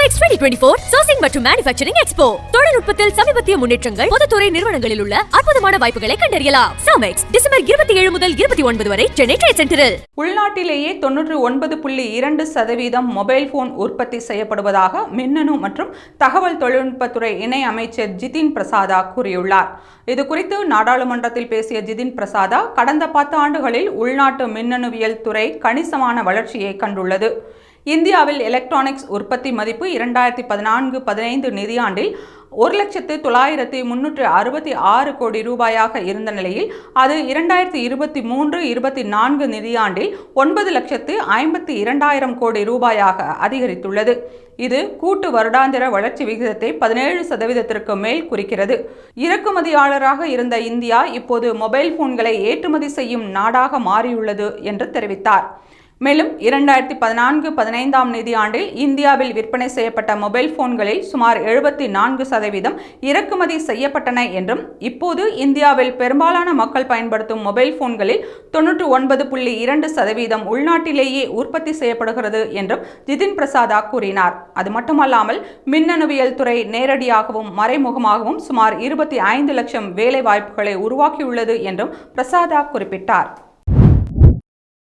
Samex 2024 Sourcing மற்றும் Manufacturing Expo. தொழில்நுட்பத்தில் சமீபத்திய முன்னேற்றங்கள், பொதுத்துறை நிறுவனங்களில் உள்ள அற்புதமான வாய்ப்புகளை கண்டறியலாம். Samex டிசம்பர் 27 முதல் 29 வரை சென்னை ட்ரேட் சென்டரில். உள்நாட்டிலேயே 99.2% மொபைல் போன் உற்பத்தி செய்யப்படுவதாக மின்னணு மற்றும் தகவல் தொழில்நுட்பத்துறை இணை அமைச்சர் ஜிதின் பிரசாதா கூறியுள்ளார். இதுகுறித்து நாடாளுமன்றத்தில் பேசிய ஜிதின் பிரசாதா, கடந்த 10 ஆண்டுகளில் உள்நாட்டு மின்னணுவியல் துறை கணிசமான வளர்ச்சியை கண்டுள்ளது. இந்தியாவில் எலக்ட்ரானிக்ஸ் உற்பத்தி மதிப்பு 2014-15 நிதியாண்டில் 1,09,366 கோடி ரூபாயாக இருந்த நிலையில் அது 2023-24 நிதியாண்டில் 9,52,000 கோடி ரூபாயாக அதிகரித்துள்ளது. இது கூட்டு வருடாந்திர வளர்ச்சி விகிதத்தை 17% மேல் குறிக்கிறது. இறக்குமதியாளராக இருந்த இந்தியா இப்போது மொபைல் போன்களை ஏற்றுமதி செய்யும் நாடாக மாறியுள்ளது என்று தெரிவித்தார். மேலும் 2014-15 நிதியாண்டில் இந்தியாவில் விற்பனை செய்யப்பட்ட மொபைல் போன்களில் சுமார் 74% இறக்குமதி செய்யப்பட்டன என்றும், இப்போது இந்தியாவில் பெரும்பாலான மக்கள் பயன்படுத்தும் மொபைல் போன்களில் 99.2% உள்நாட்டிலேயே உற்பத்தி செய்யப்படுகிறது என்றும் ஜிதின் பிரசாதா கூறினார். அது மட்டுமல்லாமல் மின்னணுவியல் துறை நேரடியாகவும் மறைமுகமாகவும் சுமார் 25 லட்சம் வேலை வாய்ப்புகளை உருவாக்கியுள்ளது என்றும் பிரசாதா குறிப்பிட்டார்.